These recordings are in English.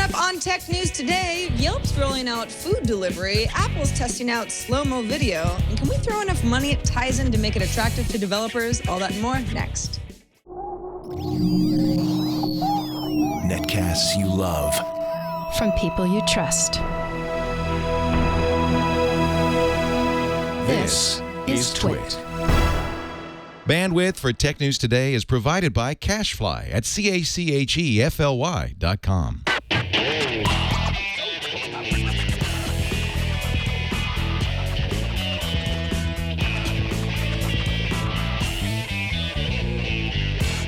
Coming up on Tech News today, Yelp's rolling out food delivery, Apple's testing out slo-mo video, and can we throw enough money at Tizen to make it attractive to developers? All that and more next. Netcasts you love. From people you trust. This is Twit. Bandwidth for Tech News Today is provided by CashFly at CACHEFLY.com.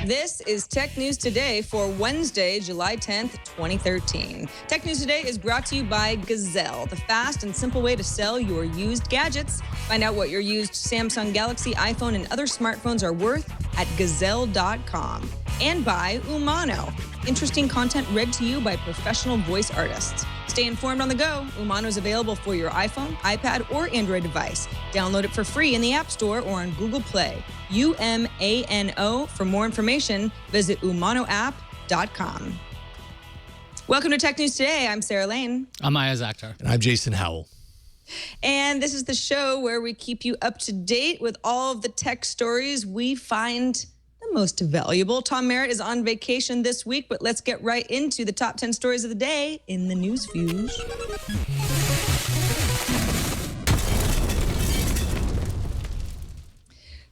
This is Tech News Today for Wednesday, July 10th, 2013. Tech News Today is brought to you by Gazelle, the fast and simple way to sell your used gadgets. Find out what your used Samsung Galaxy, iPhone, and other smartphones are worth at Gazelle.com. And by Umano, interesting content read to you by professional voice artists. Stay informed on the go. Umano is available for your iPhone, iPad, or Android device. Download it for free in the App Store or on Google Play. UMANO. For more information, visit umanoapp.com. Welcome to Tech News Today. I'm Sarah Lane. I'm Aya Zakhtar. And I'm Jason Howell. And this is the show where we keep you up to date with all of the tech stories we find the most valuable. Tom Merritt is on vacation this week, but let's get right into the top 10 stories of the day in the news fuse.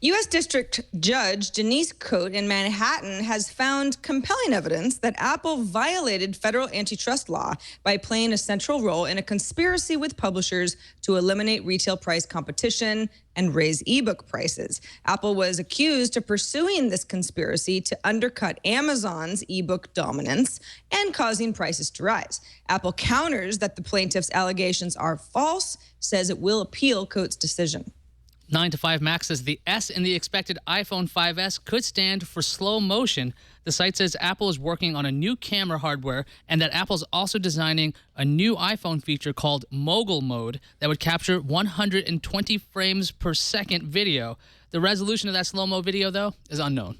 U.S. District Judge Denise Cote in Manhattan has found compelling evidence that Apple violated federal antitrust law by playing a central role in a conspiracy with publishers to eliminate retail price competition and raise ebook prices. Apple was accused of pursuing this conspiracy to undercut Amazon's ebook dominance and causing prices to rise. Apple counters that the plaintiff's allegations are false, says it will appeal Cote's decision. 9 to 5 Mac says the S in the expected iPhone 5S could stand for slow motion. The site says Apple is working on a new camera hardware and that Apple's also designing a new iPhone feature called Mogul Mode that would capture 120 frames per second video. The resolution of that slow-mo video, though, is unknown.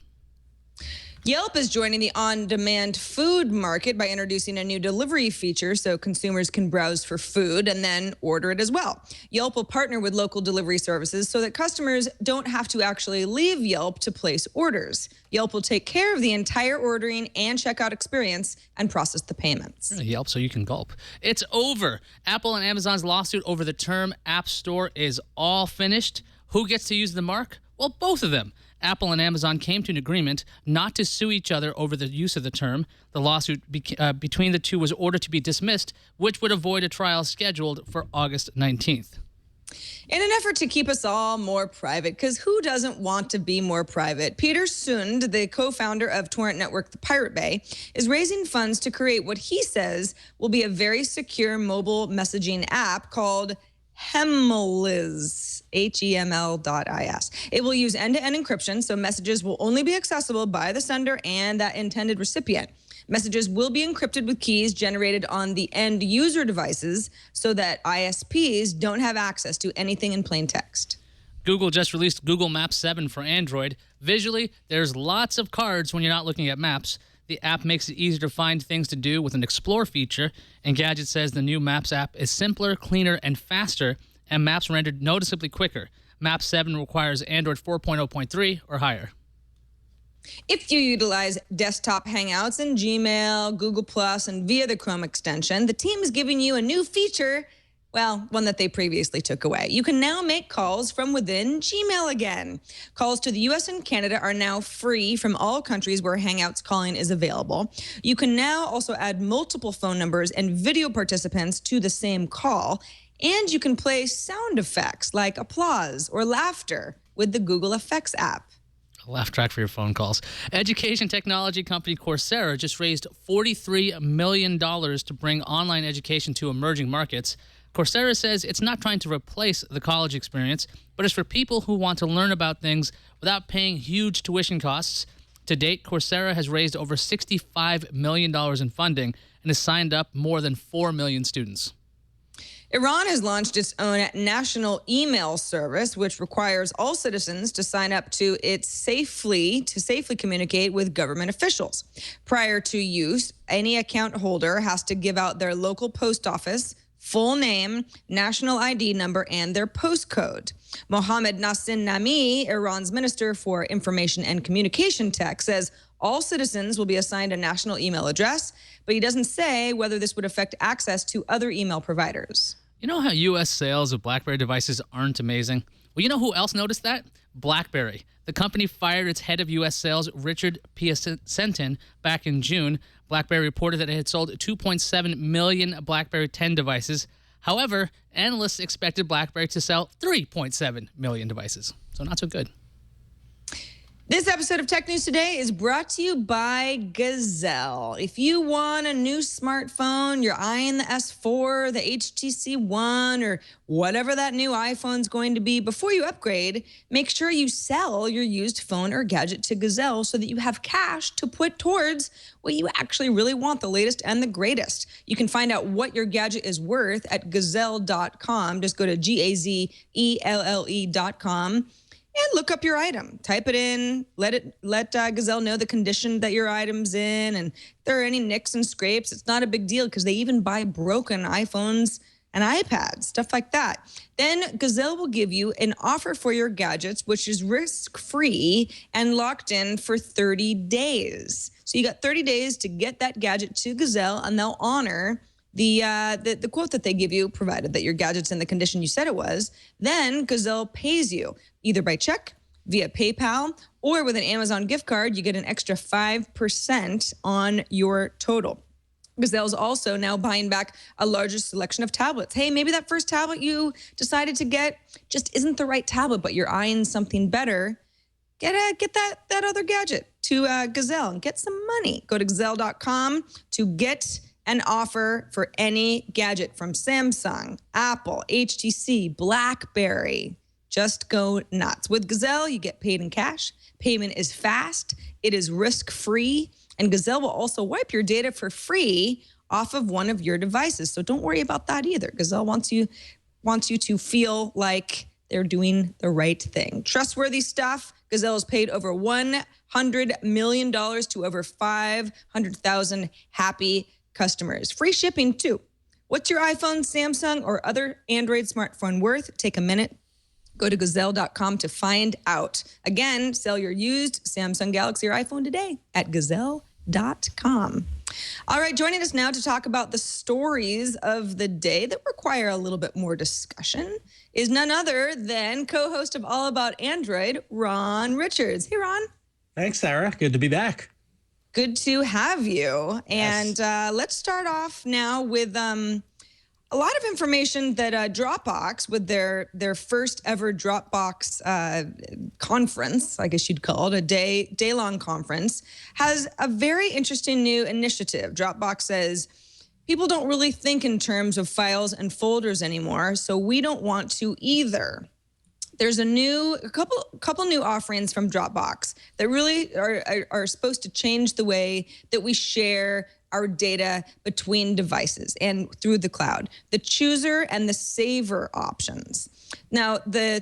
Yelp is joining the on-demand food market by introducing a new delivery feature so consumers can browse for food and then order it as well. Yelp will partner with local delivery services so that customers don't have to actually leave Yelp to place orders. Yelp will take care of the entire ordering and checkout experience and process the payments. Yelp so you can gulp. It's over. Apple and Amazon's lawsuit over the term App Store is all finished. Who gets to use the mark? Well, both of them. Apple and Amazon came to an agreement not to sue each other over the use of the term. The lawsuit between the two was ordered to be dismissed, which would avoid a trial scheduled for August 19th. In an effort to keep us all more private, because who doesn't want to be more private, Peter Sund, the co-founder of torrent network The Pirate Bay, is raising funds to create what he says will be a very secure mobile messaging app called Hemlis, HEML.is. It will use end-to-end encryption, so messages will only be accessible by the sender and that intended recipient. Messages will be encrypted with keys generated on the end user devices so that ISPs don't have access to anything in plain text. Google just released Google Maps 7 for Android. Visually, there's lots of cards when you're not looking at maps. The app makes it easier to find things to do with an Explore feature. Engadget says the new Maps app is simpler, cleaner, and faster, and maps rendered noticeably quicker. Maps 7 requires Android 4.0.3 or higher. If you utilize desktop Hangouts in Gmail, Google+, and via the Chrome extension, the team is giving you a new feature, well, one that they previously took away. You can now make calls from within Gmail again. Calls to the U.S. and Canada are now free from all countries where Hangouts calling is available. You can now also add multiple phone numbers and video participants to the same call, and you can play sound effects like applause or laughter with the Google Effects app. A laugh track for your phone calls. Education technology company Coursera just raised $43 million to bring online education to emerging markets. Coursera says it's not trying to replace the college experience, but it's for people who want to learn about things without paying huge tuition costs. To date, Coursera has raised over $65 million in funding and has signed up more than 4 million students. Iran has launched its own national email service, which requires all citizens to sign up to it safely communicate with government officials. Prior to use, any account holder has to give out their local post office, full name, national ID number, and their postcode. Mohammad Nassim Nami, Iran's Minister for Information and Communication Tech, says all citizens will be assigned a national email address, but he doesn't say whether this would affect access to other email providers. You know how U.S. sales of BlackBerry devices aren't amazing? Well, you know who else noticed that? BlackBerry. The company fired its head of U.S. sales, Richard Piacentin, back in June. BlackBerry reported that it had sold 2.7 million BlackBerry 10 devices. However, analysts expected BlackBerry to sell 3.7 million devices. So not so good. This episode of Tech News Today is brought to you by Gazelle. If you want a new smartphone, you're eyeing the S4, the HTC One, or whatever that new iPhone's going to be, before you upgrade, make sure you sell your used phone or gadget to Gazelle so that you have cash to put towards what you actually really want, the latest and the greatest. You can find out what your gadget is worth at gazelle.com. Just go to GAZELLE.com. And look up your item. Type it in. Let Gazelle know the condition that your item's in, and if there are any nicks and scrapes, it's not a big deal because they even buy broken iPhones and iPads, stuff like that. Then Gazelle will give you an offer for your gadgets, which is risk-free and locked in for 30 days. So you got 30 days to get that gadget to Gazelle, and they'll honor the quote that they give you, provided that your gadget's in the condition you said it was. Then Gazelle pays you either by check, via PayPal, or with an Amazon gift card. You get an extra 5% on your total. Gazelle's also now buying back a larger selection of tablets. Hey, maybe that first tablet you decided to get just isn't the right tablet, but you're eyeing something better. Get that other gadget to Gazelle and get some money. Go to gazelle.com to get an offer for any gadget from Samsung, Apple, HTC, BlackBerry. Just go nuts. With Gazelle, you get paid in cash. Payment is fast. It is risk-free. And Gazelle will also wipe your data for free off of one of your devices. So don't worry about that either. Gazelle wants you to feel like they're doing the right thing. Trustworthy stuff. Gazelle has paid over $100 million to over 500,000 happy customers. Free shipping too. What's your iPhone, Samsung, or other Android smartphone worth? Take a minute. Go to gazelle.com to find out. Again, sell your used Samsung Galaxy or iPhone today at gazelle.com. All right, joining us now to talk about the stories of the day that require a little bit more discussion is none other than co-host of All About Android, Ron Richards. Hey, Ron. Thanks, Sarah. Good to be back. Good to have you. Yes. And let's start off now with a lot of information that Dropbox, with their first ever Dropbox conference, I guess you'd call it, a day-long conference, has a very interesting new initiative. Dropbox says, people don't really think in terms of files and folders anymore, so we don't want to either. There's a couple new offerings from Dropbox that really are supposed to change the way that we share our data between devices and through the cloud. The chooser and the saver options. Now, the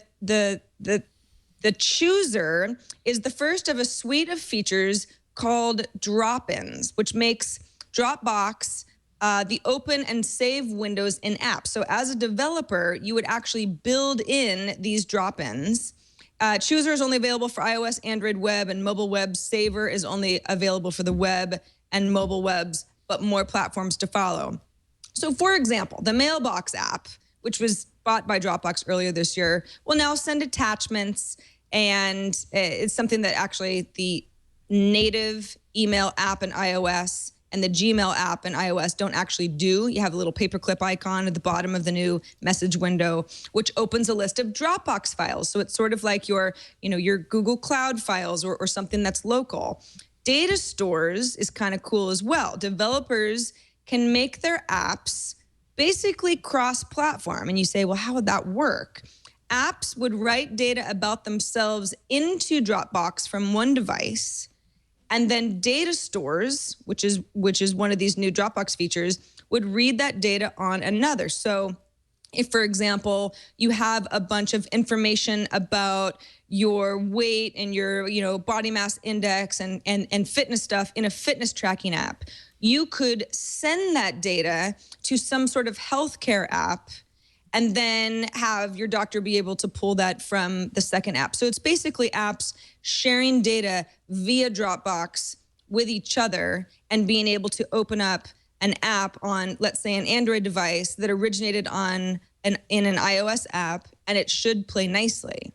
chooser is the first of a suite of features called drop-ins, which makes Dropbox the open and save windows in apps. So as a developer, you would actually build in these drop-ins. Chooser is only available for iOS, Android web, and mobile web. Saver is only available for the web and mobile webs, but more platforms to follow. So for example, the Mailbox app, which was bought by Dropbox earlier this year, will now send attachments, and it's something that actually the native email app in iOS and the Gmail app in iOS don't actually do. You have a little paperclip icon at the bottom of the new message window, which opens a list of Dropbox files. So it's sort of like your Google Cloud files or something that's local. Data stores is kind of cool as well. Developers can make their apps basically cross-platform. And you say, well, how would that work? Apps would write data about themselves into Dropbox from one device, and then data stores, which is one of these new Dropbox features, would read that data on another. So if, for example, you have a bunch of information about your weight and your, body mass index and fitness stuff in a fitness tracking app, you could send that data to some sort of healthcare app and then have your doctor be able to pull that from the second app. So it's basically apps sharing data via Dropbox with each other and being able to open up an app on, let's say, an Android device that originated in an iOS app, and it should play nicely.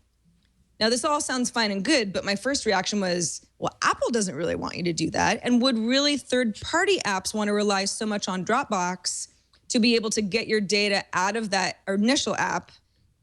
Now, this all sounds fine and good, but my first reaction was, well, Apple doesn't really want you to do that. And would really third-party apps want to rely so much on Dropbox to be able to get your data out of that initial app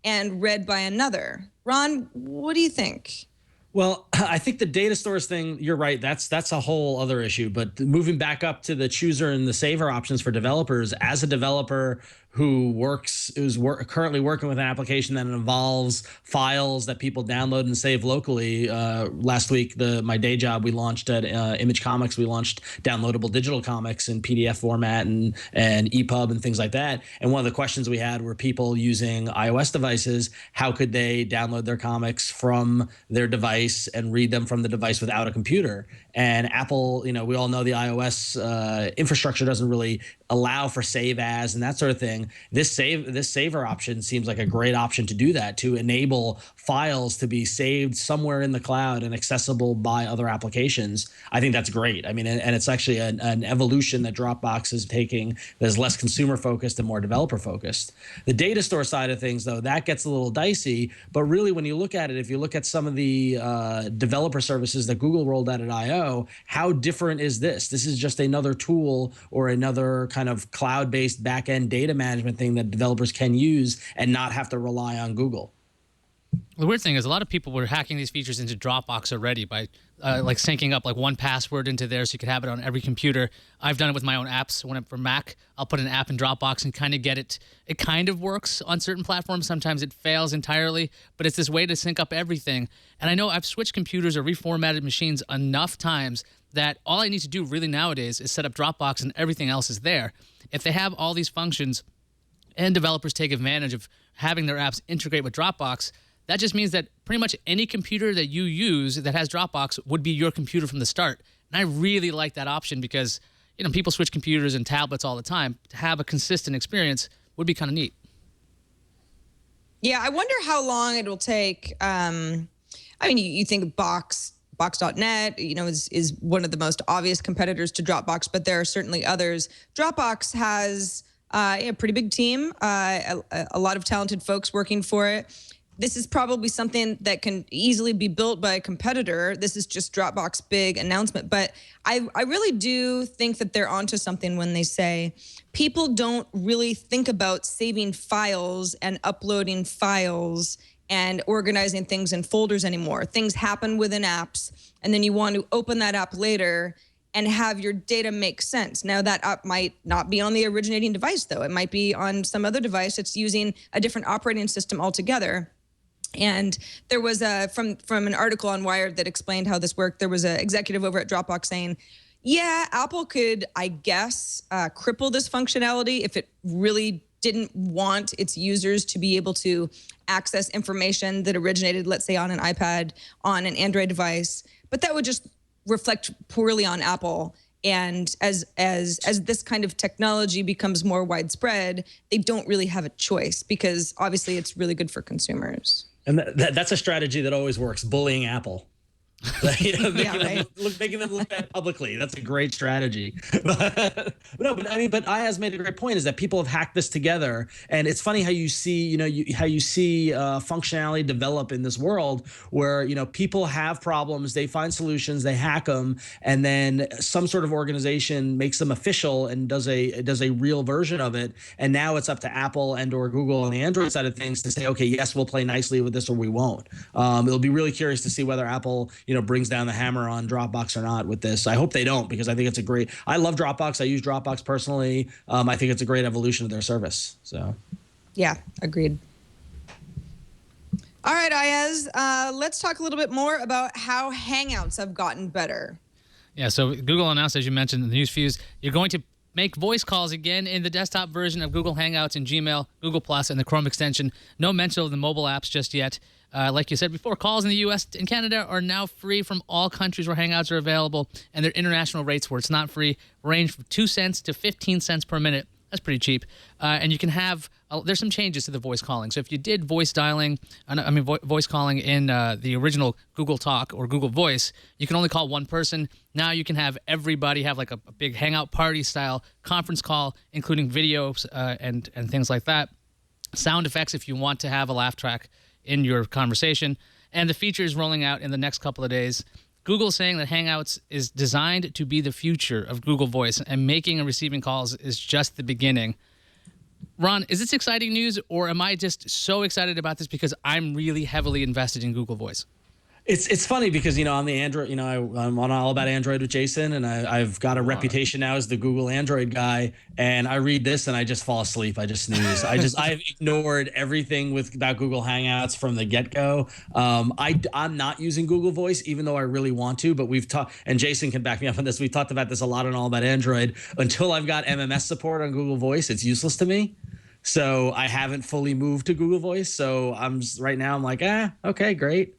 and read by another? Ron, what do you think? Well, I think the data stores thing, you're right. That's a whole other issue. But moving back up to the chooser and the saver options for developers, as a developer who is currently working with an application that involves files that people download and save locally. Last week, my day job, we launched at Image Comics. We launched downloadable digital comics in PDF format and EPUB and things like that. And one of the questions we had were people using iOS devices. How could they download their comics from their device and read them from the device without a computer? And Apple, we all know the iOS infrastructure doesn't really allow for save as and that sort of thing. This saver option seems like a great option to do that, to enable files to be saved somewhere in the cloud and accessible by other applications. I think that's great. I mean, and it's actually an evolution that Dropbox is taking that is less consumer focused and more developer focused. The data store side of things, though, that gets a little dicey. But really, when you look at it, if you look at some of the developer services that Google rolled out at I/O, how different is this? This is just another tool or another kind of cloud-based back-end data management thing that developers can use and not have to rely on Google. The weird thing is a lot of people were hacking these features into Dropbox already by like syncing up like one password into there so you could have it on every computer. I've done it with my own apps. When I'm for Mac, I'll put an app in Dropbox and kind of get it. It kind of works on certain platforms. Sometimes it fails entirely, but it's this way to sync up everything. And I know I've switched computers or reformatted machines enough times that all I need to do really nowadays is set up Dropbox and everything else is there. If they have all these functions and developers take advantage of having their apps integrate with Dropbox, that just means that pretty much any computer that you use that has Dropbox would be your computer from the start. And I really like that option because, people switch computers and tablets all the time. To have a consistent experience would be kind of neat. Yeah, I wonder how long it will take. You think Box.net, is one of the most obvious competitors to Dropbox, but there are certainly others. Dropbox has a pretty big team, a lot of talented folks working for it. This is probably something that can easily be built by a competitor. This is just Dropbox's big announcement. But I really do think that they're onto something when they say people don't really think about saving files and uploading files and organizing things in folders anymore. Things happen within apps, and then you want to open that app later and have your data make sense. Now, that app might not be on the originating device, though. It might be on some other device that's using a different operating system altogether. And there was from an article on Wired that explained how this worked. There was an executive over at Dropbox saying, yeah, Apple could, I guess, cripple this functionality if it really didn't want its users to be able to access information that originated, let's say, on an iPad, on an Android device. But that would just reflect poorly on Apple. And as this kind of technology becomes more widespread, they don't really have a choice because obviously it's really good for consumers. And that's a strategy that always works, bullying Apple. Making them look bad publicly. That's a great strategy. But Aya's made a great point is that people have hacked this together, and it's funny how you see, functionality develop in this world where people have problems, they find solutions, they hack them, and then some sort of organization makes them official and does a real version of it, and now it's up to Apple and or Google on the Android side of things to say, okay, yes, we'll play nicely with this or we won't. It'll be really curious to see whether Apple brings down the hammer on Dropbox or not with this. I hope they don't, because I think it's I love Dropbox. I use Dropbox personally. I think it's a great evolution of their service. So, yeah, agreed. All right, Ayaz, let's talk a little bit more about how Hangouts have gotten better. Yeah, so Google announced, as you mentioned, in the news feeds, you're going to make voice calls again in the desktop version of Google Hangouts and Gmail, Google Plus, and the Chrome extension. No mention of the mobile apps just yet. Like you said before, calls in the U.S. and Canada are now free from all countries where Hangouts are available, and their international rates where it's not free range from 2 cents to 15 cents per minute. That's pretty cheap. And you can have, there's some changes to the voice calling. So if you did voice dialing, voice calling in the original Google Talk or Google Voice, you can only call one person. Now you can have everybody have like a big Hangout party style conference call, including videos and things like that. Sound effects if you want to have a laugh track in your conversation. And the feature is rolling out in the next couple of days. Google's saying that Hangouts is designed to be the future of Google Voice, and making and receiving calls is just the beginning. Ron, is this exciting news, or am I just so excited about this because I'm really heavily invested in Google Voice? It's funny because, on the Android, I'm on All About Android with Jason, and I've got a reputation now as the Google Android guy, and I read this and I just fall asleep. I just snooze. I've ignored everything about Google Hangouts from the get-go. I'm not using Google Voice, even though I really want to, but we've talked, and Jason can back me up on this, we've talked about this a lot on All About Android. Until I've got MMS support on Google Voice, it's useless to me. So I haven't fully moved to Google Voice. So right now I'm like, okay, great.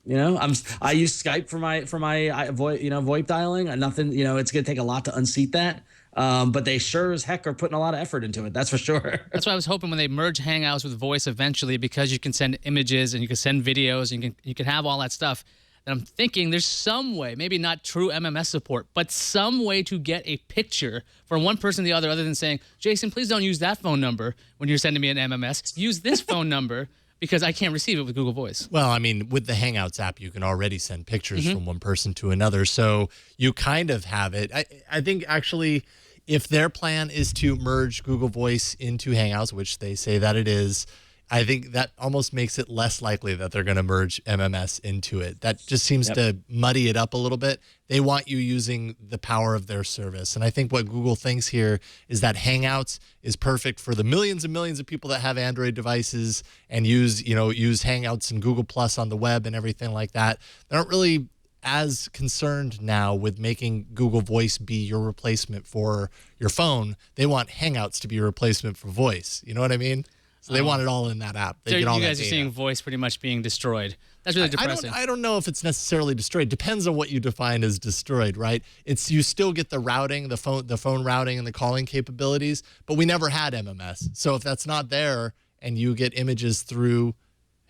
I use Skype for my VoIP dialing. Nothing, it's gonna take a lot to unseat that. But they sure as heck are putting a lot of effort into it. That's for sure. That's why I was hoping when they merge Hangouts with Voice eventually, because you can send images and you can send videos and you can have all that stuff. And I'm thinking there's some way, maybe not true MMS support, but some way to get a picture from one person to the other than saying, Jason, please don't use that phone number when you're sending me an MMS. Use this phone number, because I can't receive it with Google Voice. Well, I mean, with the Hangouts app, you can already send pictures from one person to another. So you kind of have it. I think actually, if their plan is to merge Google Voice into Hangouts, which they say that it is, I think that almost makes it less likely that they're going to merge MMS into it. That just seems to muddy it up a little bit. They want you using the power of their service. And I think what Google thinks here is that Hangouts is perfect for the millions and millions of people that have Android devices and use Hangouts and Google Plus on the web and everything like that. They aren't really as concerned now with making Google Voice be your replacement for your phone. They want Hangouts to be your replacement for voice. You know what I mean? So they want it all in that app. So you guys are seeing Voice pretty much being destroyed. That's really depressing. I don't know if it's necessarily destroyed. Depends on what you define as destroyed, right? You still get the routing, the phone routing and the calling capabilities, but we never had MMS. So if that's not there and you get images through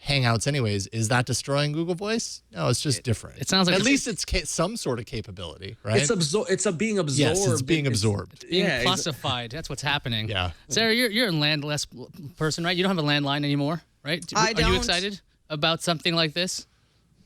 Hangouts anyways, is that destroying Google Voice? No, it's just different. It sounds like at least it's some sort of capability, right? It's being absorbed. Yes, it's being absorbed. It's being classified. That's what's happening. Yeah. Sarah, you're a landless person, right? You don't have a landline anymore, right? I don't. Are you excited about something like this?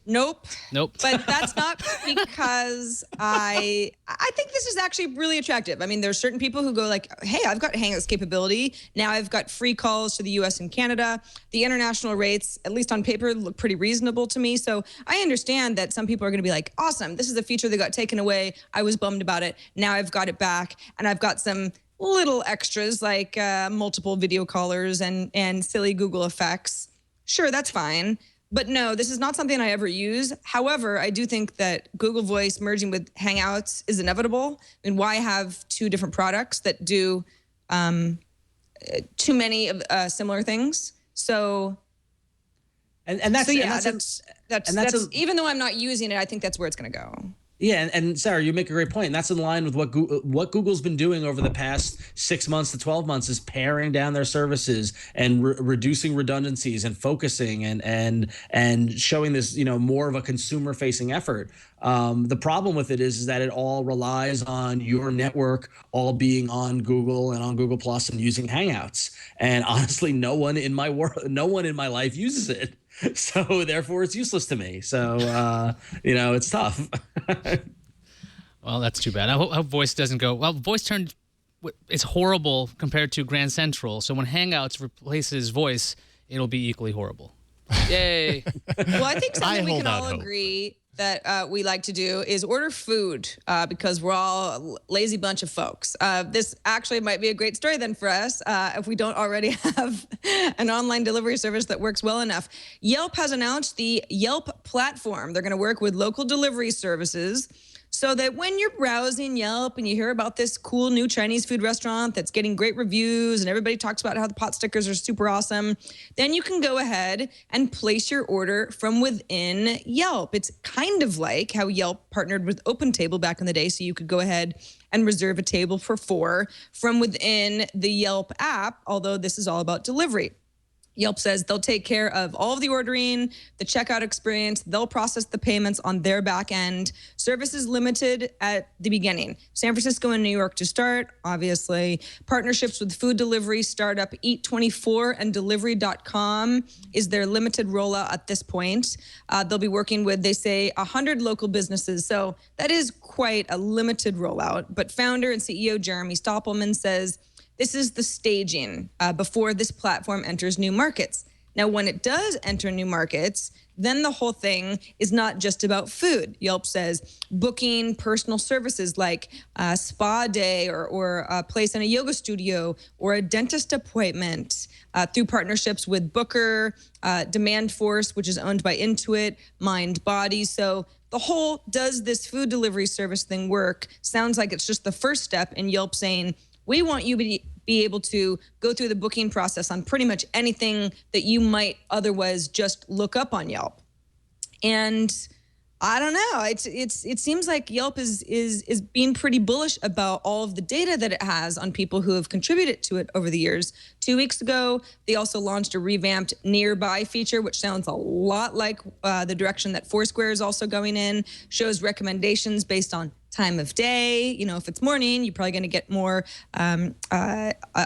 Nope. But that's not because I think this is actually really attractive. I mean, there's certain people who go like, hey, I've got Hangouts capability. Now I've got free calls to the US and Canada. The international rates, at least on paper, look pretty reasonable to me. So I understand that some people are going to be like, awesome, this is a feature that got taken away. I was bummed about it. Now I've got it back, and I've got some little extras like multiple video callers and silly Google effects. Sure, that's fine. But no, this is not something I ever use. However, I do think that Google Voice merging with Hangouts is inevitable. I mean, why have two different products that do too many of similar things? So, that's even though I'm not using it, I think that's where it's going to go. Yeah, and Sarah, you make a great point. And that's in line with what Google's been doing over the past 6 months to 12 months is paring down their services and reducing redundancies and focusing and showing this, more of a consumer-facing effort. The problem with it is that it all relies on your network all being on Google and on Google Plus and using Hangouts. And honestly, no one in my life uses it. So therefore it's useless to me. So, it's tough. Well, that's too bad. I hope Voice doesn't go. Well, Voice it's horrible compared to Grand Central. So when Hangouts replaces Voice, it'll be equally horrible. Yay. Well, I think something we can all agree that we like to do is order food because we're all a lazy bunch of folks. This actually might be a great story then for us if we don't already have an online delivery service that works well enough. Yelp has announced the Yelp platform. They're going to work with local delivery services so that when you're browsing Yelp and you hear about this cool new Chinese food restaurant that's getting great reviews and everybody talks about how the pot stickers are super awesome, then you can go ahead and place your order from within Yelp. It's kind of like how Yelp partnered with OpenTable back in the day, so you could go ahead and reserve a table for 4 from within the Yelp app, although this is all about delivery. Yelp says they'll take care of all of the ordering, the checkout experience. They'll process the payments on their back end. Service is limited at the beginning. San Francisco and New York to start, obviously. Partnerships with food delivery startup Eat24 and Delivery.com is their limited rollout at this point. They'll be working with, they say, 100 local businesses. So that is quite a limited rollout. But founder and CEO Jeremy Stoppelman says, this is the staging before this platform enters new markets. Now, when it does enter new markets, then the whole thing is not just about food. Yelp says booking personal services like a spa day or a place in a yoga studio or a dentist appointment through partnerships with Booker, Demand Force, which is owned by Intuit, Mind Body. So the whole does this food delivery service thing work sounds like it's just the first step in Yelp saying, we want you to be able to go through the booking process on pretty much anything that you might otherwise just look up on Yelp. And I don't know. It seems like Yelp is being pretty bullish about all of the data that it has on people who have contributed to it over the years. 2 weeks ago, they also launched a revamped nearby feature, which sounds a lot like the direction that Foursquare is also going in. Shows recommendations based on time of day. You know, if it's morning, you're probably going to get more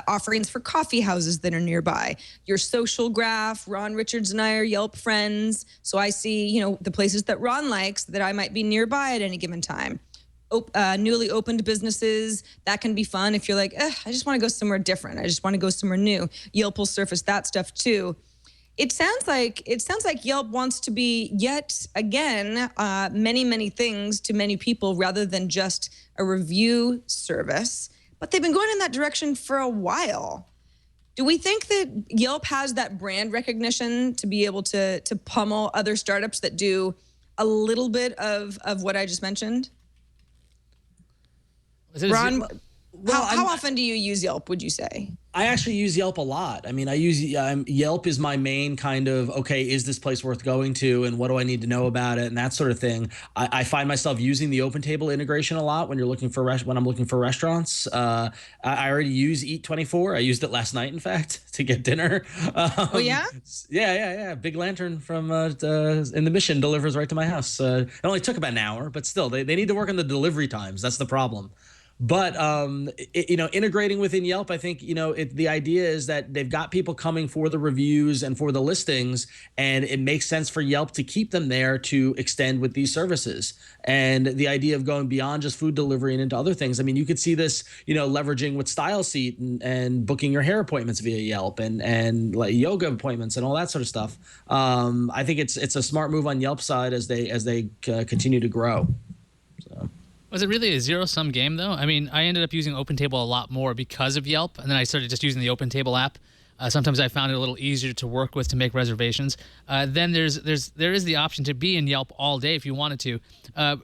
offerings for coffee houses that are nearby. Your social graph, Ron Richards and I are Yelp friends. So I see, you know, the places that Ron likes that I might be nearby at any given time. Newly opened businesses, that can be fun. If you're like, I just want to go somewhere different. I just want to go somewhere new. Yelp will surface that stuff too. It sounds like Yelp wants to be yet again many things to many people rather than just a review service. But they've been going in that direction for a while. Do we think that Yelp has that brand recognition to be able to pummel other startups that do a little bit of what I just mentioned? Ron, how often do you use Yelp, would you say? I actually use Yelp a lot. I mean, I use Yelp is my main kind of, okay, is this place worth going to and what do I need to know about it and that sort of thing. I find myself using the OpenTable integration a lot when you're looking for when I'm looking for restaurants. I already use Eat24. I used it last night, in fact, to get dinner. Oh yeah? Yeah. Big Lantern from in the Mission delivers right to my house. It only took about an hour, but still, they need to work on the delivery times. That's the problem. But, integrating within Yelp, I think, the idea is that they've got people coming for the reviews and for the listings, and it makes sense for Yelp to keep them there to extend with these services. And the idea of going beyond just food delivery and into other things. I mean, you could see this, leveraging with Style Seat and booking your hair appointments via Yelp and like yoga appointments and all that sort of stuff. I think it's a smart move on Yelp's side as they continue to grow. So. Was it really a zero-sum game, though? I mean, I ended up using OpenTable a lot more because of Yelp, and then I started just using the OpenTable app. Sometimes I found it a little easier to work with to make reservations. Then there is the option to be in Yelp all day if you wanted to.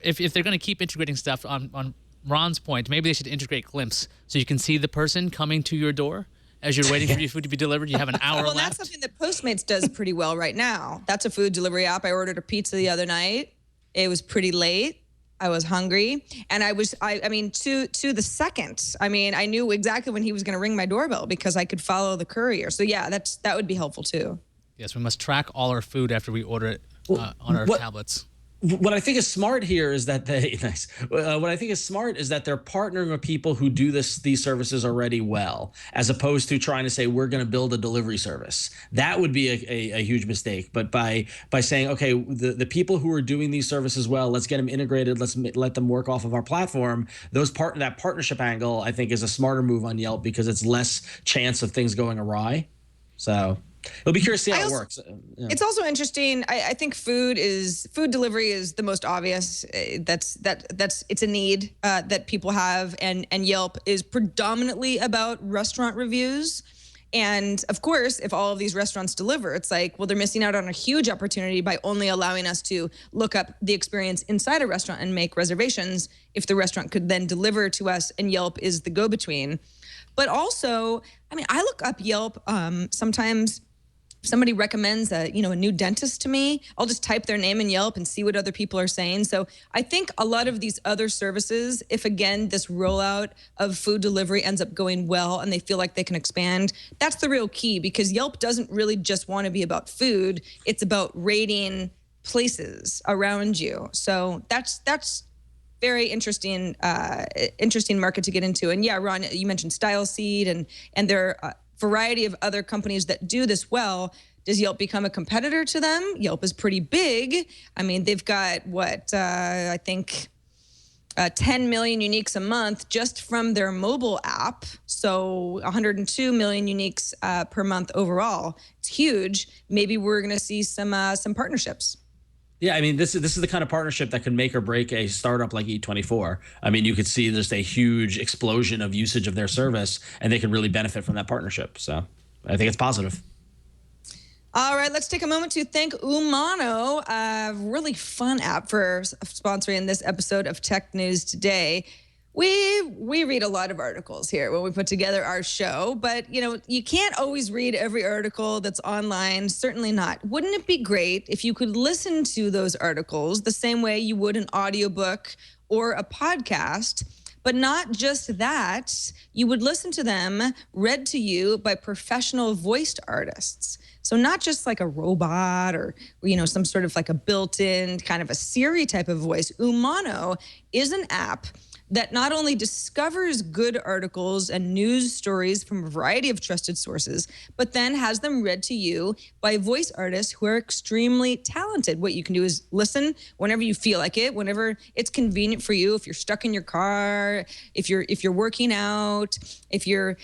If they're going to keep integrating stuff, on Ron's point, maybe they should integrate Glimpse so you can see the person coming to your door as you're waiting for your food to be delivered. You have an hour left. Well, that's something that Postmates does pretty well right now. That's a food delivery app. I ordered a pizza the other night. It was pretty late. I was hungry, and I mean, to the second. I mean, I knew exactly when he was going to ring my doorbell because I could follow the courier. So yeah, that would be helpful too. Yes, we must track all our food after we order it on our tablets. What I think is smart here is that what I think is smart is that they're partnering with people who do these services already well, as opposed to trying to say we're going to build a delivery service. That would be a huge mistake. But by saying, okay, the people who are doing these services well, let's get them integrated. Let's let them work off of our platform. That partnership angle, I think, is a smarter move on Yelp because it's less chance of things going awry. So. It'll be curious to see how it works. Yeah. It's also interesting. I think food delivery is the most obvious. It's a need that people have, and Yelp is predominantly about restaurant reviews. And of course, if all of these restaurants deliver, it's like, well, they're missing out on a huge opportunity by only allowing us to look up the experience inside a restaurant and make reservations if the restaurant could then deliver to us and Yelp is the go-between. But also, I mean, I look up Yelp sometimes. Somebody recommends a new dentist to me, I'll just type their name in Yelp and see what other people are saying. So I think a lot of these other services, if again, this rollout of food delivery ends up going well and they feel like they can expand, that's the real key, because Yelp doesn't really just want to be about food. It's about rating places around you. So that's very interesting market to get into. And yeah, Ron, you mentioned StyleSeed and there are variety of other companies that do this well. Does Yelp become a competitor to them? Yelp is pretty big. I mean, they've got I think 10 million uniques a month just from their mobile app. So 102 million uniques per month overall. It's huge. Maybe we're going to see some partnerships. Yeah, I mean, this is the kind of partnership that can make or break a startup like Eat24. I mean, you could see just a huge explosion of usage of their service, and they could really benefit from that partnership. So I think it's positive. All right, let's take a moment to thank Umano, a really fun app for sponsoring this episode of Tech News Today. We read a lot of articles here when we put together our show, but you can't always read every article that's online, certainly not. Wouldn't it be great if you could listen to those articles the same way you would an audiobook or a podcast? But not just that, you would listen to them read to you by professional voiced artists. So not just like a robot or some sort of like a built-in kind of a Siri type of voice. Umano is an app that not only discovers good articles and news stories from a variety of trusted sources, but then has them read to you by voice artists who are extremely talented. What you can do is listen whenever you feel like it, whenever it's convenient for you. If you're stuck in your car, if you're working out, if you're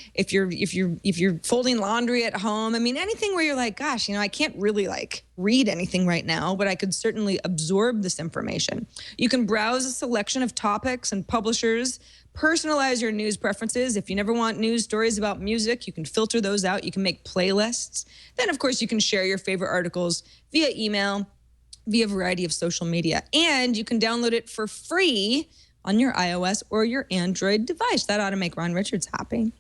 folding laundry at home. I mean, anything where you're like, gosh, I can't really read anything right now, but I could certainly absorb this information. You can browse a selection of topics and publishers, personalize your news preferences. If you never want news stories about music, you can filter those out. You can make playlists. Then, of course, you can share your favorite articles via email, via a variety of social media. And you can download it for free on your iOS or your Android device. That ought to make Ron Richards happy.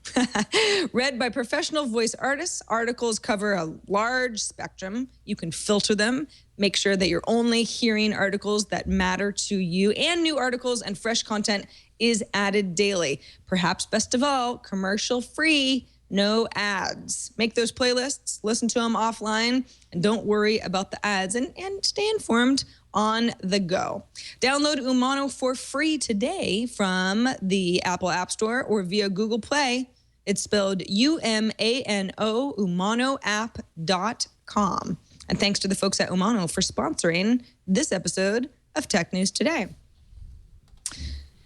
Read by professional voice artists, articles cover a large spectrum. You can filter them, make sure that you're only hearing articles that matter to you, and new articles and fresh content is added daily. Perhaps best of all, commercial free, no ads. Make those playlists, listen to them offline, and don't worry about the ads, and stay informed on the go. Download Umano for free today from the Apple App Store or via Google Play. It's spelled UMANO, umanoapp.com. And thanks to the folks at Umano for sponsoring this episode of Tech News Today.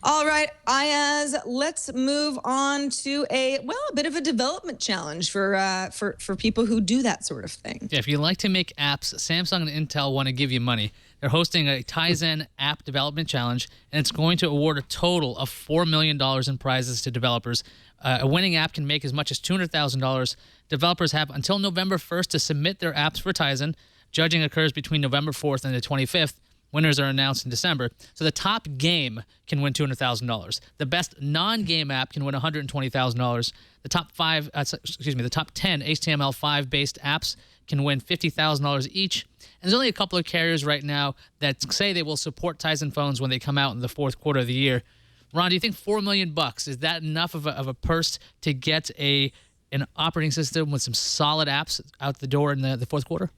All right, Ayaz, let's move on to a bit of a development challenge for people who do that sort of thing. Yeah, if you like to make apps, Samsung and Intel want to give you money. They're hosting a Tizen app development challenge, and it's going to award a total of $4 million in prizes to developers. A winning app can make as much as $200,000. Developers have until November 1st to submit their apps for Tizen. Judging occurs between November 4th and the 25th. Winners are announced in December. So the top game can win $200,000. The best non-game app can win $120,000. The top 10 HTML5 based apps can win $50,000 each. And there's only a couple of carriers right now that say they will support Tizen phones when they come out in the fourth quarter of the year. Ron, do you think $4 million is that enough of a purse to get an operating system with some solid apps out the door in the fourth quarter?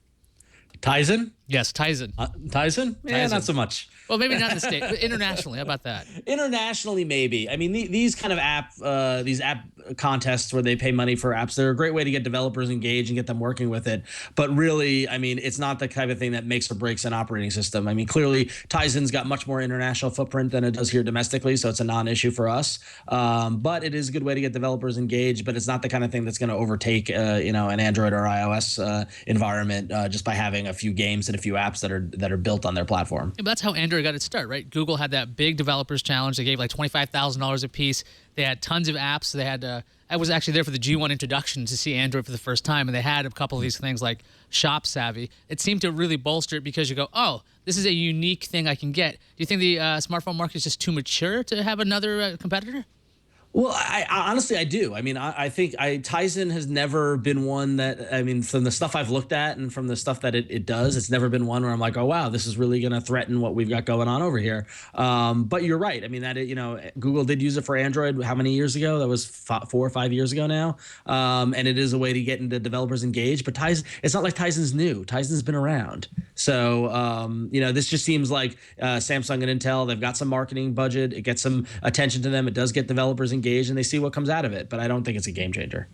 Tizen? Yes, Tizen. Tizen? Yeah, Tizen. not so much. Well, maybe not in the state, but internationally. How about that? Internationally, maybe. I mean, these kind of these app contests where they pay money for apps, they're a great way to get developers engaged and get them working with it. But really, I mean, it's not the kind of thing that makes or breaks an operating system. I mean, clearly, Tizen's got much more international footprint than it does here domestically, so it's a non-issue for us. But it is a good way to get developers engaged. But it's not the kind of thing that's going to overtake, an Android or iOS environment just by having a few games and a few apps that are built on their platform. Yeah, but that's how Android where it got its start, right? Google had that big developers challenge. They gave like $25,000 a piece. They had tons of apps. They had I was actually there for the G1 introduction to see Android for the first time, and they had a couple of these things like Shop Savvy. It seemed to really bolster it because you go, oh, this is a unique thing I can get. Do you think the smartphone market is just too mature to have another competitor? Well, I honestly, I do. I mean, I think Tizen has never been one that, I mean, from the stuff I've looked at and from the stuff that it does, it's never been one where I'm like, oh, wow, this is really going to threaten what we've got going on over here. But you're right. I mean, Google did use it for Android how many years ago? That was 4 or 5 years ago now. And it is a way to get into developers engaged. But Tizen, it's not like Tizen's new. Tizen's been around. So, this just seems like Samsung and Intel, they've got some marketing budget. It gets some attention to them. It does get developers engaged, and they see what comes out of it. But I don't think it's a game changer.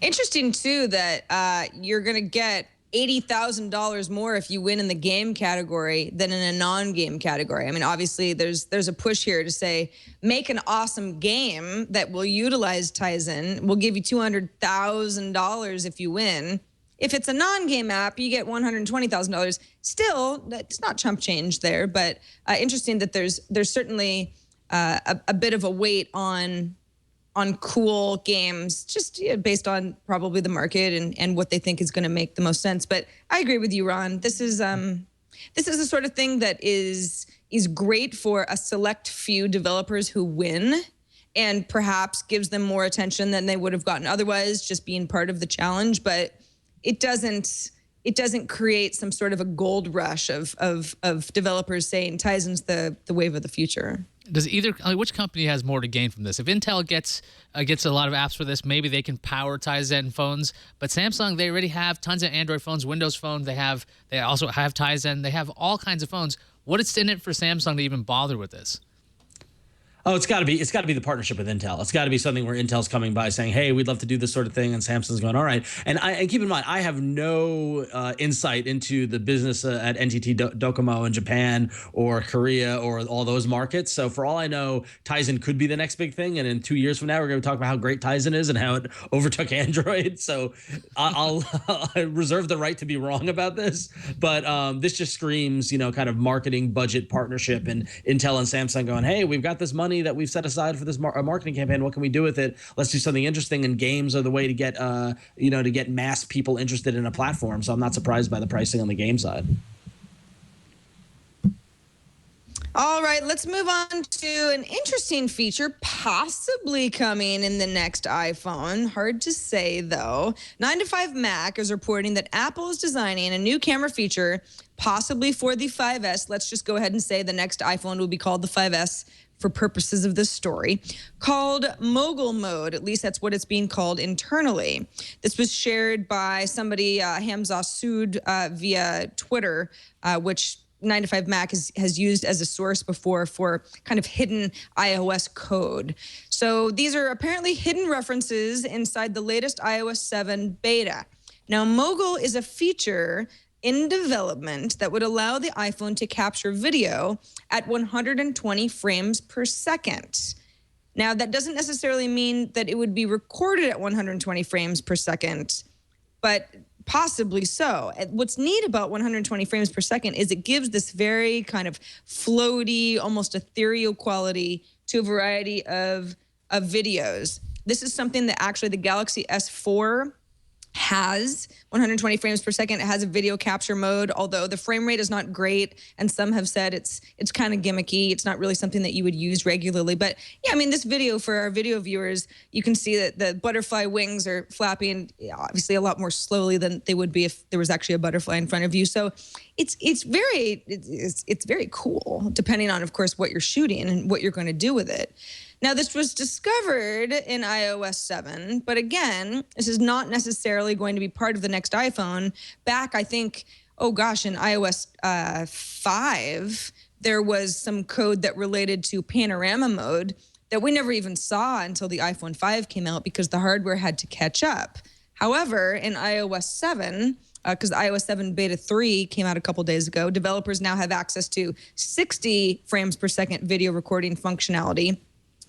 Interesting, too, that you're going to get $80,000 more if you win in the game category than in a non-game category. I mean, obviously, there's a push here to say, make an awesome game that will utilize Tizen. We'll give you $200,000 if you win. If it's a non-game app, you get $120,000. Still, it's not chump change there, but interesting that there's certainly a bit of a weight on cool games, just based on probably the market and what they think is going to make the most sense. But I agree with you, Ron. This is the sort of thing that is great for a select few developers who win, and perhaps gives them more attention than they would have gotten otherwise, just being part of the challenge. But it doesn't create some sort of a gold rush of developers saying Tizen's the wave of the future. Does which company has more to gain from this? If Intel gets a lot of apps for this, maybe they can power Tizen phones. But Samsung, they already have tons of Android phones, Windows phones. They also have Tizen. They have all kinds of phones. What is in it for Samsung to even bother with this? Oh, it's got to be the partnership with Intel. It's got to be something where Intel's coming by saying, "Hey, we'd love to do this sort of thing," and Samsung's going, "All right." And keep in mind, I have no insight into the business at NTT Docomo in Japan or Korea or all those markets. So for all I know, Tizen could be the next big thing, and in 2 years from now, we're going to talk about how great Tizen is and how it overtook Android. So I'll reserve the right to be wrong about this, but this just screams, kind of marketing budget partnership, and Intel and Samsung going, "Hey, we've got this money that we've set aside for this marketing campaign. What can we do with it? Let's do something interesting." And games are the way to get, to get mass people interested in a platform. So I'm not surprised by the pricing on the game side. All right, let's move on to an interesting feature possibly coming in the next iPhone. Hard to say, though. 9to5Mac is reporting that Apple is designing a new camera feature, possibly for the 5S. Let's just go ahead and say the next iPhone will be called the 5S for purposes of this story, called Mogul Mode. At least that's what it's being called internally. This was shared by somebody, Hamza Sood, via Twitter, which 9to5Mac has used as a source before for kind of hidden iOS code. So these are apparently hidden references inside the latest iOS 7 beta. Now, Mogul is a feature in development that would allow the iPhone to capture video at 120 frames per second. Now, that doesn't necessarily mean that it would be recorded at 120 frames per second, but possibly so. What's neat about 120 frames per second is it gives this very kind of floaty, almost ethereal quality to a variety of videos. This is something that actually the Galaxy S4 has 120 frames per second. It has a video capture mode, although the frame rate is not great, and some have said it's kind of gimmicky. It's not really something that you would use regularly. But yeah, I mean, this video, for our video viewers, you can see that the butterfly wings are flapping obviously a lot more slowly than they would be if there was actually a butterfly in front of you. So it's very cool, depending on, of course, what you're shooting and what you're going to do with it. Now, this was discovered in iOS 7, but again, this is not necessarily going to be part of the next iPhone. Back, I think, in iOS 5, there was some code that related to panorama mode that we never even saw until the iPhone 5 came out because the hardware had to catch up. However, in iOS 7, because iOS 7 Beta 3 came out a couple days ago, developers now have access to 60 frames per second video recording functionality.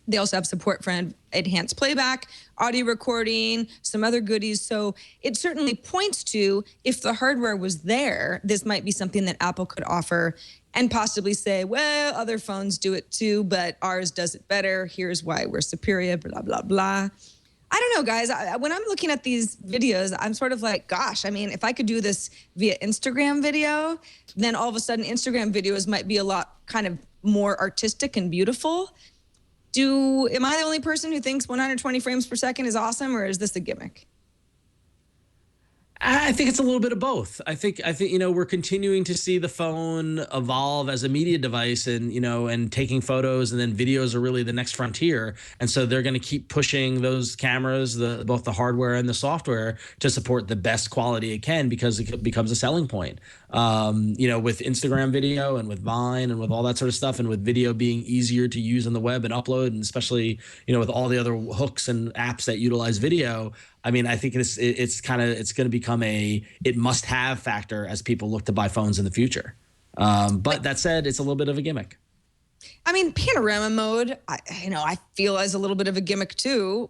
They also have support for enhanced playback, audio recording, some other goodies. So it certainly points to, if the hardware was there, this might be something that Apple could offer. and possibly say, well, other phones do it too, but ours does it better. Here's why we're superior, blah, blah, blah. I don't know, guys. When I'm looking at these videos, I'm sort of like, gosh, I mean, if I could do this via Instagram video, then all of a sudden Instagram videos might be a lot kind of more artistic and beautiful. Am I the only person who thinks 120 frames per second is awesome, or is this a gimmick? I think it's a little bit of both. I think we're continuing to see the phone evolve as a media device, and and taking photos, and then videos are really the next frontier. And so they're going to keep pushing those cameras, both the hardware and the software, to support the best quality it can, because it becomes a selling point. With Instagram video and with Vine and with all that sort of stuff, and with video being easier to use on the web and upload, and especially with all the other hooks and apps that utilize video. I mean, I think it's going to become a must-have factor as people look to buy phones in the future. But that said, it's a little bit of a gimmick. I mean, panorama mode, I feel as a little bit of a gimmick too.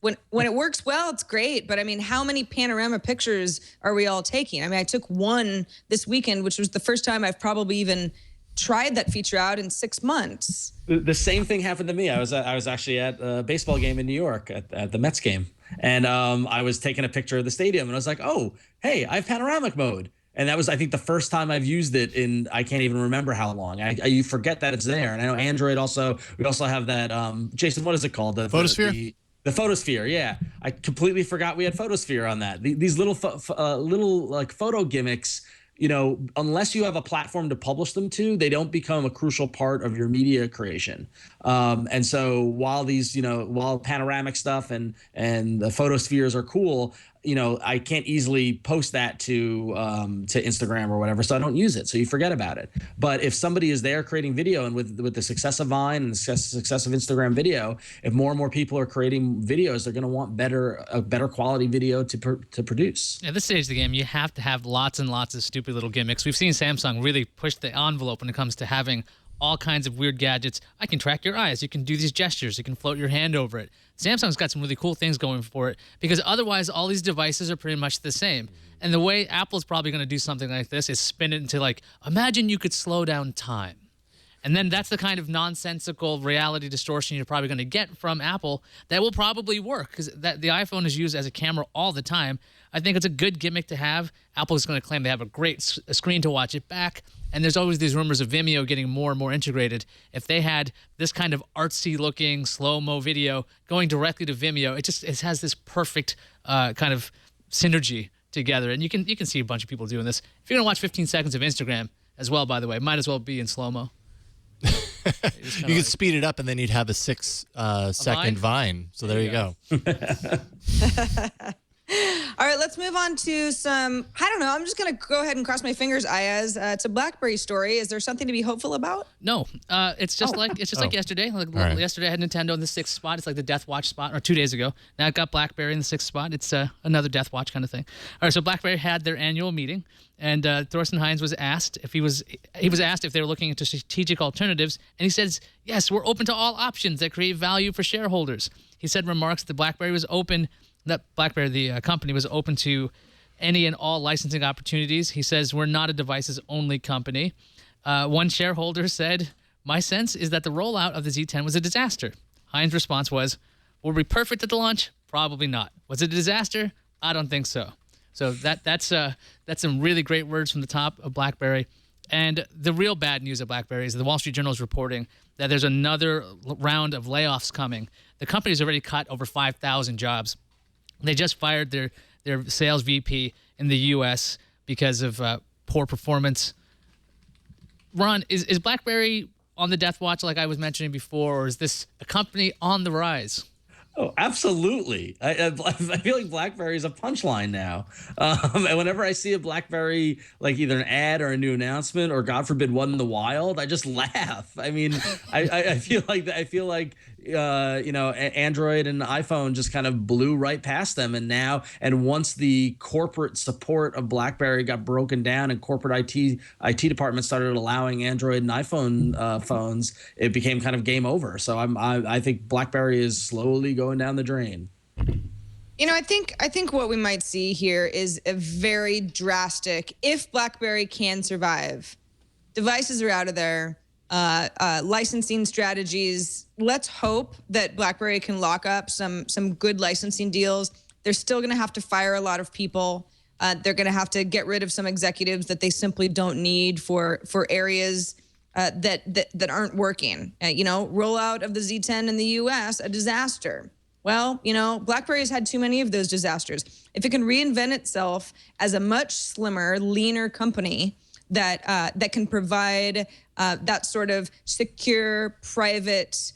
When it works well, it's great. But I mean, how many panorama pictures are we all taking? I mean, I took one this weekend, which was the first time I've probably even tried that feature out in 6 months. The same thing happened to me. I was actually at a baseball game in New York at the Mets game. And I was taking a picture of the stadium, and I was like, oh, hey, I have panoramic mode. And that was, I think, the first time I've used it in, I can't even remember how long. You forget that it's there. And I know Android also, we also have that, Jason, what is it called? The Photosphere? The Photosphere, yeah. I completely forgot we had Photosphere on that. These little like photo gimmicks, unless you have a platform to publish them to, they don't become a crucial part of your media creation. And so while while panoramic stuff and the photospheres are cool, I can't easily post that to Instagram or whatever, so I don't use it. So you forget about it. But if somebody is there creating video, and with the success of Vine and the success of Instagram video, if more and more people are creating videos, they're going to want a better quality video to produce. At this stage of the game, you have to have lots and lots of stupid little gimmicks. We've seen Samsung really push the envelope when it comes to having all kinds of weird gadgets. I can track your eyes. You can do these gestures. You can float your hand over it. Samsung's got some really cool things going for it, because otherwise all these devices are pretty much the same. And the way Apple's probably going to do something like this is spin it into, like, imagine you could slow down time. And then that's the kind of nonsensical reality distortion you're probably going to get from Apple that will probably work, because the iPhone is used as a camera all the time. I think it's a good gimmick to have. Apple is going to claim they have a great screen to watch it back. And there's always these rumors of Vimeo getting more and more integrated. If they had this kind of artsy-looking slow-mo video going directly to Vimeo, it has this perfect kind of synergy together. And you can see a bunch of people doing this. If you're going to watch 15 seconds of Instagram as well, by the way, might as well be in slow-mo. You could speed it up, and then you'd have a 6-second Vine. So there you go. All right, let's move on to some, I don't know, I'm just going to go ahead and cross my fingers, Ayaz. It's a BlackBerry story. Is there something to be hopeful about? No, it's just like yesterday. Right. Yesterday I had Nintendo in the 6th spot. It's like the Death Watch spot, or 2 days ago. Now I've got BlackBerry in the 6th spot. It's another Death Watch kind of thing. All right, so BlackBerry had their annual meeting, and Thorsten Heinz was asked if he was asked if they were looking into strategic alternatives, and he says, yes, we're open to all options that create value for shareholders. He said remarks that BlackBerry, the company, was open to any and all licensing opportunities. He says, we're not a devices-only company. One shareholder said, my sense is that the rollout of the Z10 was a disaster. Heinz' response was, were we perfect at the launch? Probably not. Was it a disaster? I don't think so. So that's some really great words from the top of BlackBerry. And the real bad news of BlackBerry is the Wall Street Journal is reporting that there's another round of layoffs coming. The company's already cut over 5,000 jobs. They just fired their sales VP in the U.S. because of poor performance. Ron, is BlackBerry on the death watch like I was mentioning before, or is this a company on the rise? Oh, absolutely. I feel like BlackBerry is a punchline now. And whenever I see a BlackBerry, like either an ad or a new announcement, or God forbid one in the wild, I just laugh. I mean, I feel like Android and iPhone just kind of blew right past them. And once the corporate support of BlackBerry got broken down and corporate IT departments started allowing Android and iPhone phones, it became kind of game over. So I think BlackBerry is slowly going down the drain. I think what we might see here is a very drastic, if BlackBerry can survive, devices are out of there. Licensing strategies. Let's hope that BlackBerry can lock up some good licensing deals. They're still going to have to fire a lot of people. They're going to have to get rid of some executives that they simply don't need for areas that aren't working. Rollout of the Z10 in the U.S., a disaster. Well, BlackBerry has had too many of those disasters. If it can reinvent itself as a much slimmer, leaner company that can provide that sort of secure, private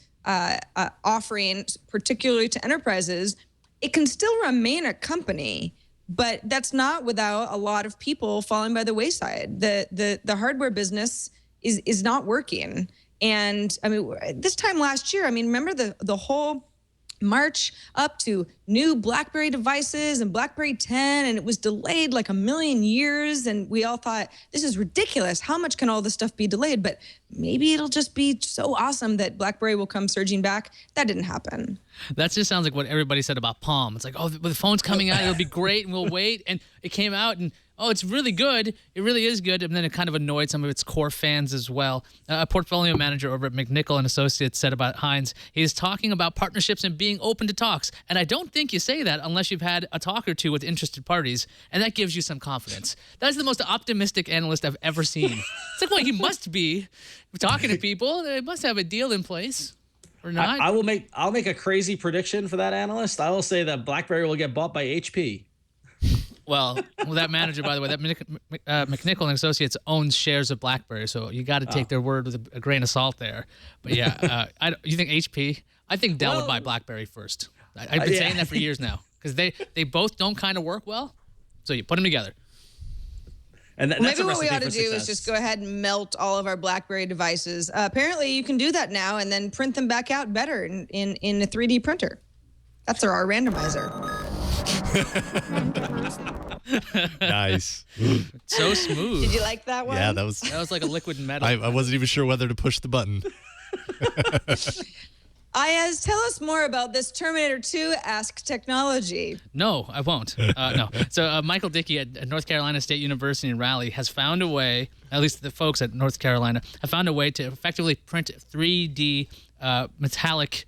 offering, particularly to enterprises, it can still remain a company, but that's not without a lot of people falling by the wayside. The hardware business is not working. And I mean, this time last year, remember the whole march up to new BlackBerry devices and BlackBerry 10, and it was delayed like a million years, and we all thought, this is ridiculous. How much can all this stuff be delayed? But maybe it'll just be so awesome that BlackBerry will come surging back. That didn't happen. That just sounds like what everybody said about Palm. It's like, oh, the phone's coming out, it'll be great, and we'll wait. And it came out, and oh, it's really good. It really is good. And then it kind of annoyed some of its core fans as well. A portfolio manager over at McNichol and Associates said about Heinz, he's talking about partnerships and being open to talks. And I don't think you say that unless you've had a talk or two with interested parties, and that gives you some confidence. That's the most optimistic analyst I've ever seen. It's like, well, he must be talking to people. They must have a deal in place. Or not. I'll make a crazy prediction for that analyst. I will say that BlackBerry will get bought by HP. Well, that manager, by the way, that McNichol and Associates owns shares of BlackBerry, so you got to take their word with a grain of salt there. But yeah, you think HP? I think Dell would buy BlackBerry first. I've been saying that for years now because they both don't kind of work well. So you put them together. And maybe what we ought to do is just go ahead and melt all of our BlackBerry devices. Apparently, you can do that now and then print them back out better in a 3D printer. That's our randomizer. Nice. So smooth. Did you like that one? Yeah, that was like a liquid metal. I wasn't even sure whether to push the button. Ayaz, tell us more about this Terminator 2-esque technology. No, I won't. No. So Michael Dickey at North Carolina State University in Raleigh has found a way, at least the folks at North Carolina, have found a way to effectively print 3D metallic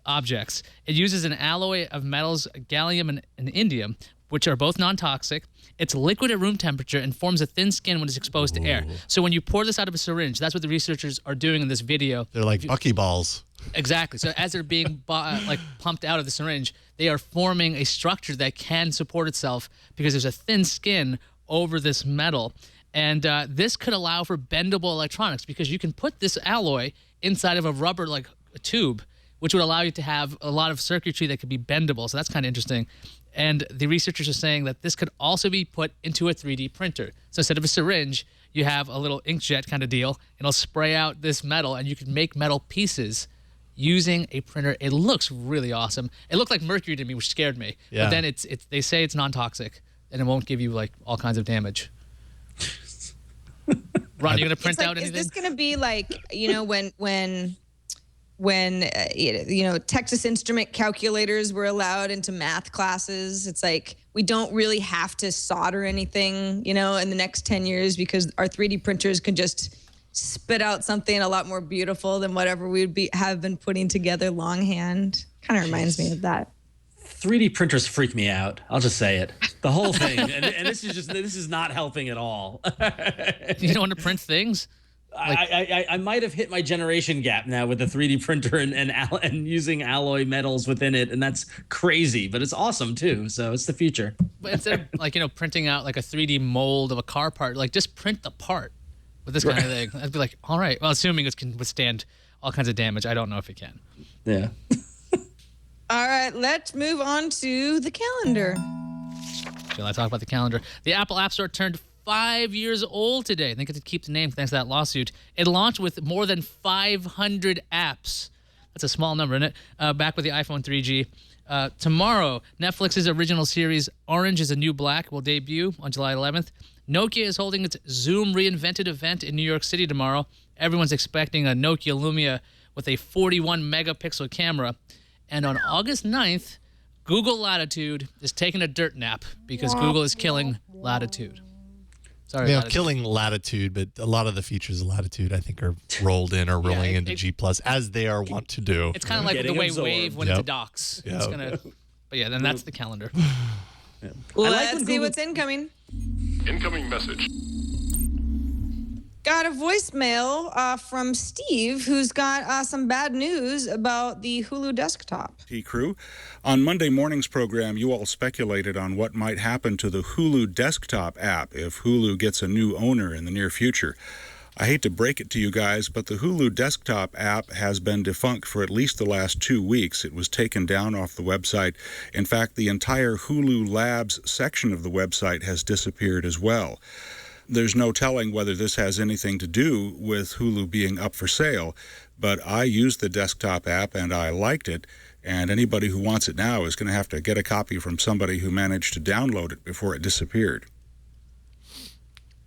objects. It uses an alloy of metals, gallium and indium, which are both non-toxic. It's liquid at room temperature and forms a thin skin when it's exposed to air. So when you pour this out of a syringe, that's what the researchers are doing in this video. They're like buckyballs. Exactly. So as they're being pumped out of the syringe, they are forming a structure that can support itself because there's a thin skin over this metal. And this could allow for bendable electronics because you can put this alloy inside of a rubber like a tube, which would allow you to have a lot of circuitry that could be bendable. So that's kind of interesting. And the researchers are saying that this could also be put into a 3D printer. So instead of a syringe, you have a little inkjet kind of deal. It'll spray out this metal, and you can make metal pieces using a printer. It looks really awesome. It looked like mercury to me, which scared me. Yeah. But then they say it's non-toxic, and it won't give you like all kinds of damage. Ron, you gonna print out anything? Is this gonna be like when Texas Instrument calculators were allowed into math classes? It's like we don't really have to solder anything, in the next 10 years because our 3D printers can just spit out something a lot more beautiful than whatever we'd have been putting together longhand. Kind of reminds me of that. 3D printers freak me out. I'll just say it. The whole thing. and this is not helping at all. You don't want to print things? I might have hit my generation gap now with the 3D printer and using alloy metals within it, and that's crazy, but it's awesome too. So it's the future. But instead of printing out like a 3D mold of a car part, like just print the part with this kind of thing. I'd be like, all right. Well, assuming it can withstand all kinds of damage, I don't know if it can. Yeah. All right, let's move on to the calendar. Shall I talk about the calendar? The Apple App Store turned 5 years old today. They get to keep the name thanks to that lawsuit. It launched with more than 500 apps. That's a small number, isn't it? Back with the iPhone 3G. Tomorrow, Netflix's original series Orange is the New Black will debut on July 11th. Nokia is holding its Zoom Reinvented event in New York City tomorrow. Everyone's expecting a Nokia Lumia with a 41 megapixel camera. And on August 9th, Google Latitude is taking a dirt nap because Google is killing Latitude. Sorry about it. Killing Latitude, but a lot of the features of Latitude, I think, are rolled in or rolling into G Plus, as they are wont to do. It's kind of like the way Wave went into Docs. Yep. It's gonna, but yeah, then that's the calendar. Let's see what's incoming. Incoming message. Got a voicemail from Steve, who's got some bad news about the Hulu desktop. Hey, crew. On Monday morning's program, you all speculated on what might happen to the Hulu desktop app if Hulu gets a new owner in the near future. I hate to break it to you guys, but the Hulu desktop app has been defunct for at least the last 2 weeks. It was taken down off the website. In fact, the entire Hulu Labs section of the website has disappeared as well. There's no telling whether this has anything to do with Hulu being up for sale, but I used the desktop app and I liked it, and anybody who wants it now is going to have to get a copy from somebody who managed to download it before it disappeared.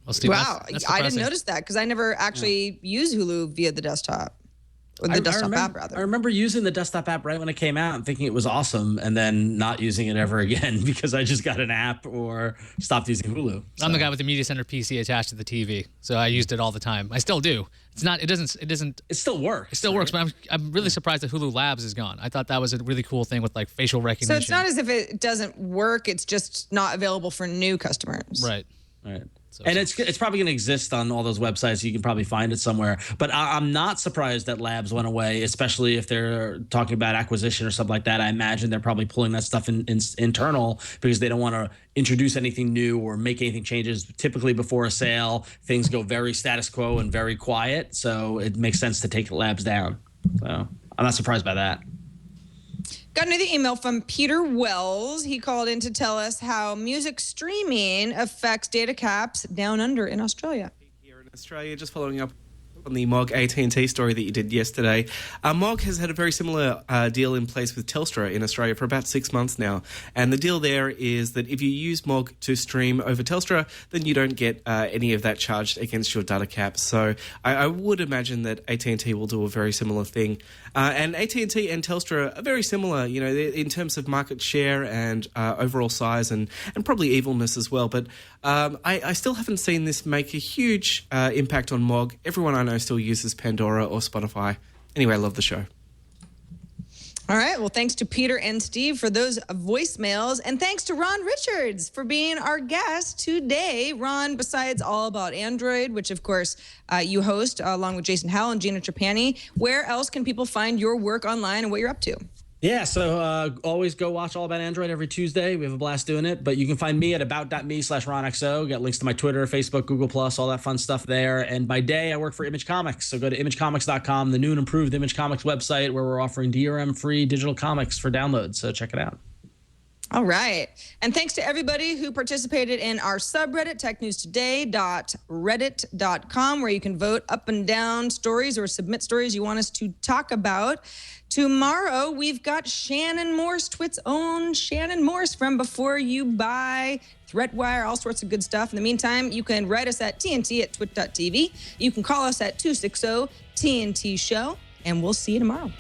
Well, Steve, Wow, that's I didn't depressing. notice that because I never actually used Hulu via the desktop. Or the desktop app, rather. I remember using the desktop app right when it came out and thinking it was awesome, and then not using it ever again because I just got an app or stopped using Hulu. I'm the guy with the media center PC attached to the TV, so I used it all the time. I still do. It's not. It doesn't. It still works. It still works, but I'm really surprised that Hulu Labs is gone. I thought that was a really cool thing with like facial recognition. So it's not as if it doesn't work, it's just not available for new customers. Right. So, and it's probably going to exist on all those websites. You can probably find it somewhere. But I'm not surprised that Labs went away, especially if they're talking about acquisition or something like that. I imagine they're probably pulling that stuff in internal because they don't want to introduce anything new or make anything changes. Typically before a sale, things go very status quo and very quiet. So it makes sense to take Labs down. So I'm not surprised by that. Got another email from Peter Wells. He called in to tell us how music streaming affects data caps down under in Australia. Here in Australia, just following up on the MOG AT&T story that you did yesterday. MOG has had a very similar deal in place with Telstra in Australia for about 6 months now. And the deal there is that if you use MOG to stream over Telstra, then you don't get any of that charged against your data cap. So I would imagine that AT&T will do a very similar thing. And AT&T and Telstra are very similar, you know, in terms of market share and overall size and probably evilness as well. But I still haven't seen this make a huge impact on MOG. Everyone I know still uses Pandora or Spotify. Anyway, I love the show. All right. Well, thanks to Peter and Steve for those voicemails. And thanks to Ron Richards for being our guest today. Ron, besides All About Android, which, of course, you host along with Jason Howell and Gina Trapani, where else can people find your work online and what you're up to? Yeah, so always go watch All About Android every Tuesday. We have a blast doing it. But you can find me at about.me/RonXO. Got links to my Twitter, Facebook, Google+, all that fun stuff there. And by day, I work for Image Comics. So go to imagecomics.com, the new and improved Image Comics website, where we're offering DRM-free digital comics for download. So check it out. All right. And thanks to everybody who participated in our subreddit, technewstoday.reddit.com, where you can vote up and down stories or submit stories you want us to talk about. Tomorrow, we've got Shannon Morse, Twit's own Shannon Morse from Before You Buy, Threatwire, all sorts of good stuff. In the meantime, you can write us at tnt@twit.tv. You can call us at 260-TNT-SHOW, and we'll see you tomorrow.